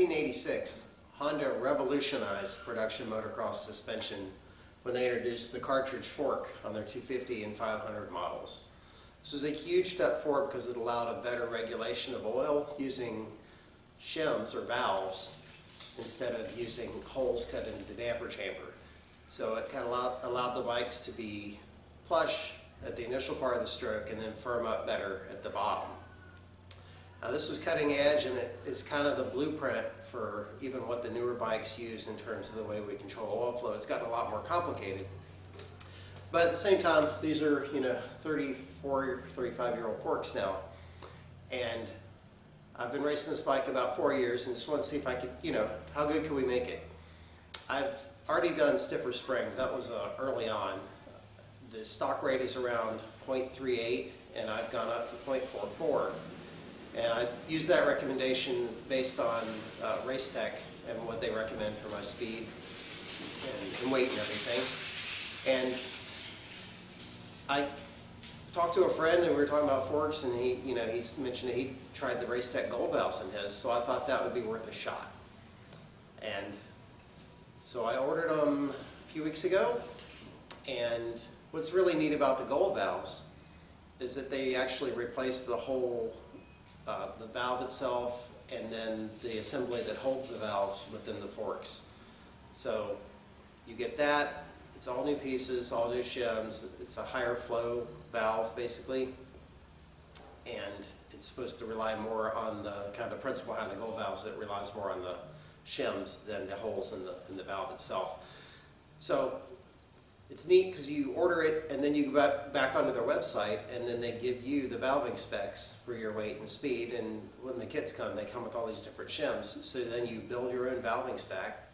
1986, Honda revolutionized production motocross suspension when they introduced the cartridge fork on their 250 and 500 models. This was a huge step forward because it allowed a better regulation of oil using shims or valves instead of using holes cut into the damper chamber. So it kind of allowed the bikes to be plush at the initial part of the stroke and then firm up better at the bottom. Now this was cutting edge, and it is kind of the blueprint for even what the newer bikes use in terms of the way we control oil flow. It's gotten a lot more complicated. But at the same time, these are 34, 35-year-old forks now. And I've been racing this bike about 4 years and just want to see if I could, how good could we make it? I've already done stiffer springs. That was early on. The stock rate is around 0.38 and I've gone up to 0.44. And I used that recommendation based on Race Tech and what they recommend for my speed and weight and everything. And I talked to a friend and we were talking about forks, and he mentioned that he tried the Race Tech gold valves in his, so I thought that would be worth a shot. And so I ordered them a few weeks ago, and what's really neat about the gold valves is that they actually replace the whole the valve itself and then the assembly that holds the valves within the forks. So you get that, it's all new pieces, all new shims, it's a higher flow valve basically, and it's supposed to rely more on the kind of the principle behind the gold valves. It relies more on the shims than the holes in the valve itself. So it's neat because you order it and then you go back onto their website, and then they give you the valving specs for your weight and speed, and when the kits come, they come with all these different shims. So then you build your own valving stack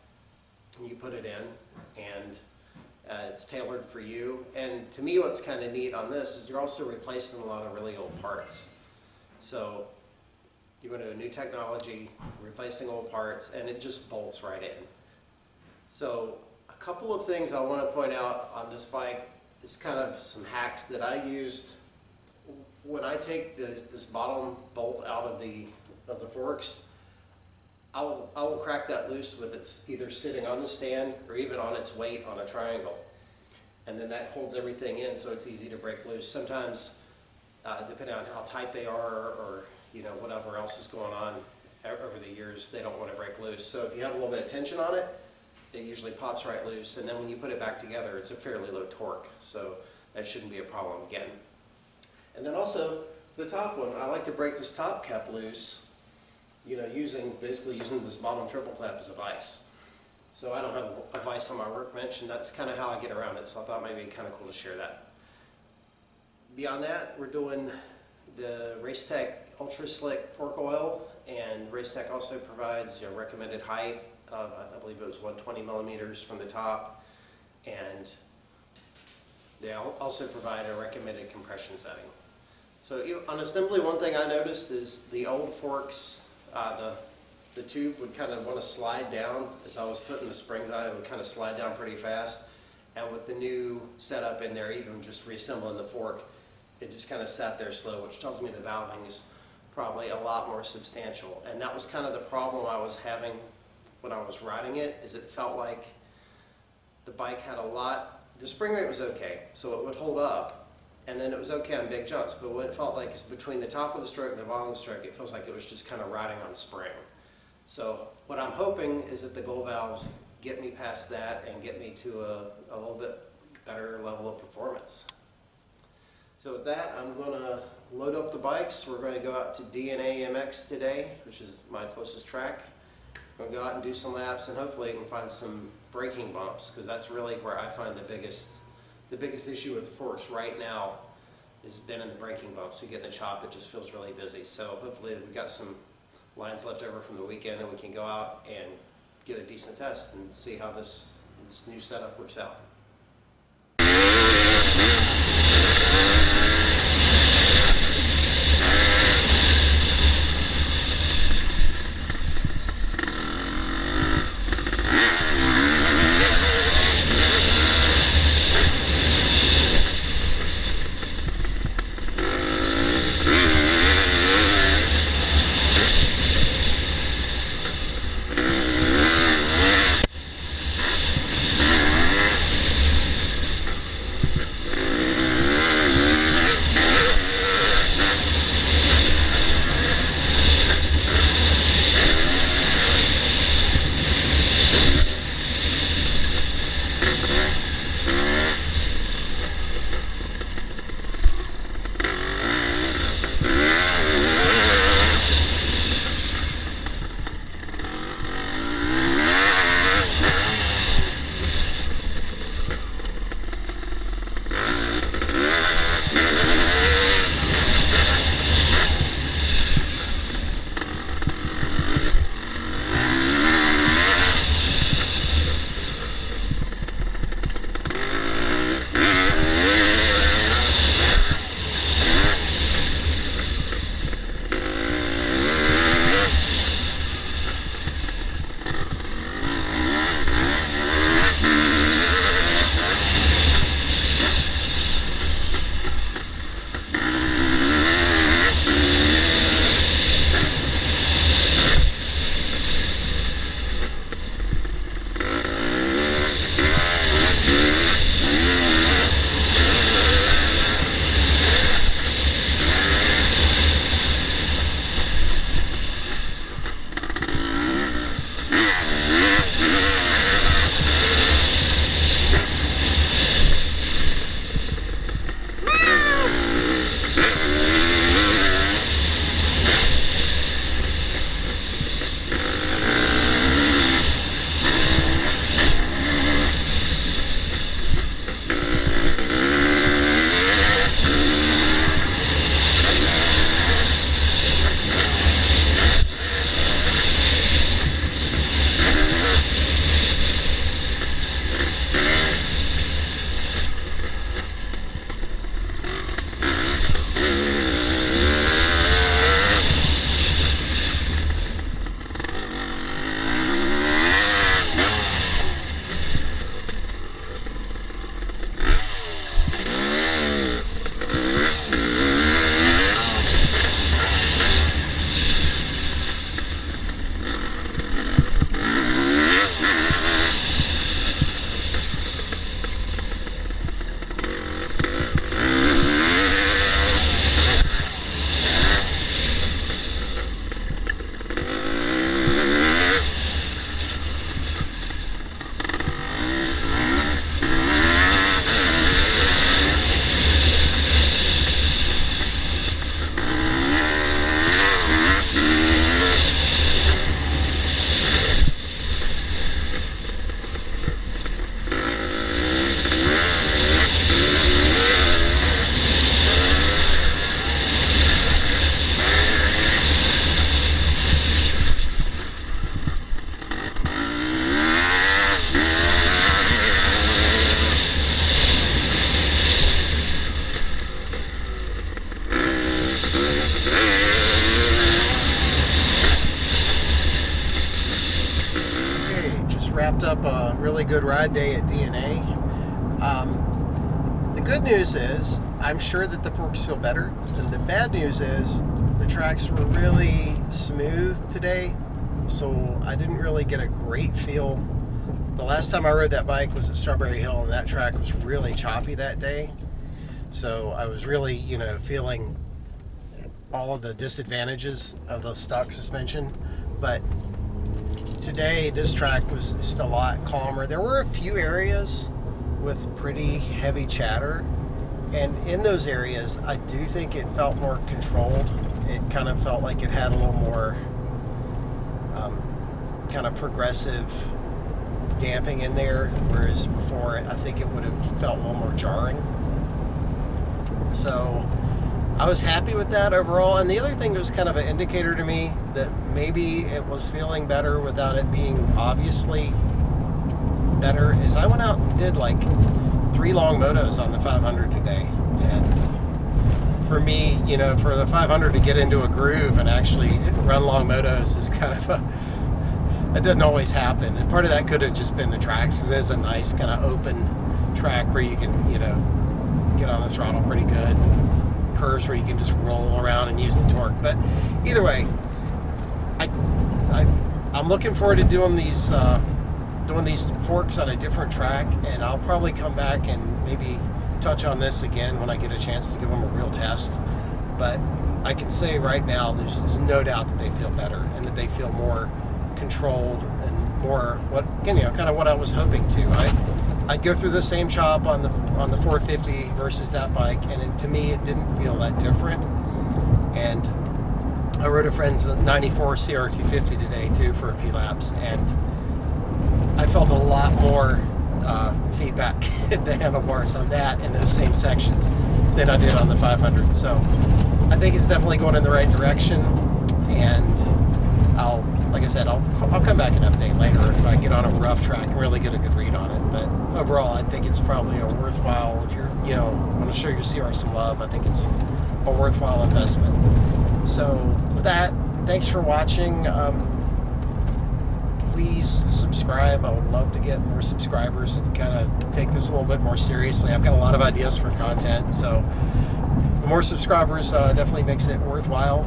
and you put it in, and it's tailored for you. And to me, what's kind of neat on this is you're also replacing a lot of really old parts. So you go into a new technology, replacing old parts, and it just bolts right in. So a couple of things I want to point out on this bike is kind of some hacks that I used. When I take this bottom bolt out of the forks, I will crack that loose with it either sitting on the stand or even on its weight on a triangle. And then that holds everything in, so it's easy to break loose. Sometimes, depending on how tight they are or whatever else is going on over the years, they don't want to break loose. So if you have a little bit of tension on it, it usually pops right loose, and then when you put it back together, it's a fairly low torque, so that shouldn't be a problem again. And then also, for the top one, I like to break this top cap loose, basically using this bottom triple clamp as a vise. So I don't have a vise on my workbench, and that's kind of how I get around it, so I thought maybe it'd be kind of cool to share that. Beyond that, we're doing the Race Tech Ultra Slick fork oil, and Race Tech also provides a recommended height of, I believe it was 120 millimeters from the top, and they also provide a recommended compression setting. So on assembly, one thing I noticed is the old forks, the tube would kind of want to slide down as I was putting the springs on. It would kind of slide down pretty fast, and with the new setup in there, even just reassembling the fork, it just kind of sat there slow, which tells me the valving is probably a lot more substantial. And that was kind of the problem I was having when I was riding it, is it felt like the bike had the spring rate was okay, so it would hold up, and then it was okay on big jumps, but what it felt like is between the top of the stroke and the bottom of the stroke, it feels like it was just kind of riding on spring. So what I'm hoping is that the gold valves get me past that and get me to a little bit better level of performance. So with that, I'm going to load up the bikes. We're going to go out to DNA MX today, which is my closest track. We'll go out and do some laps, and hopefully we can find some braking bumps, because that's really where I find the biggest issue with the forks right now has been in the braking bumps. We get in the chop, it just feels really busy. So hopefully we've got some lines left over from the weekend, and we can go out and get a decent test and see how this new setup works out. up a really good ride day at DNA. The good news is I'm sure that the forks feel better, and the bad news is the tracks were really smooth today, so I didn't really get a great feel. The last time I rode that bike was at Strawberry Hill, and that track was really choppy that day, so I was really, feeling all of the disadvantages of the stock suspension. But today this track was just a lot calmer. There were a few areas with pretty heavy chatter, and in those areas I do think it felt more controlled. It kind of felt like it had a little more kind of progressive damping in there, whereas before I think it would have felt a little more jarring. So I was happy with that overall. And the other thing that was kind of an indicator to me that maybe it was feeling better without it being obviously better is I went out and did like 3 long motos on the 500 today. And for me, for the 500 to get into a groove and actually run long motos is kind of that doesn't always happen. And part of that could have just been the tracks, because it's a nice kind of open track where you can, get on the throttle pretty good. Curves where you can just roll around and use the torque. But either way, I'm looking forward to doing these forks on a different track, and I'll probably come back and maybe touch on this again when I get a chance to give them a real test. But I can say right now there's no doubt that they feel better and that they feel more controlled and more kind of what I was hoping to. I'd go through the same chop on the 450 versus that bike, and to me it didn't feel that different. And I rode a friend's 94 CR250 today too for a few laps, and I felt a lot more feedback at the handlebars on that in those same sections than I did on the 500. So I think it's definitely going in the right direction, and like I said, I'll come back and update later if I get on a rough track and really get a good read on it. But overall, I think it's probably a worthwhile, if you're, want to show your CR some love, I think it's a worthwhile investment. So with that, thanks for watching. Please subscribe. I would love to get more subscribers and kind of take this a little bit more seriously. I've got a lot of ideas for content, so the more subscribers definitely makes it worthwhile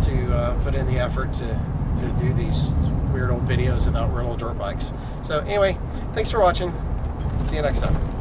to put in the effort to do these weird old videos about real old dirt bikes. So anyway, thanks for watching. See you next time.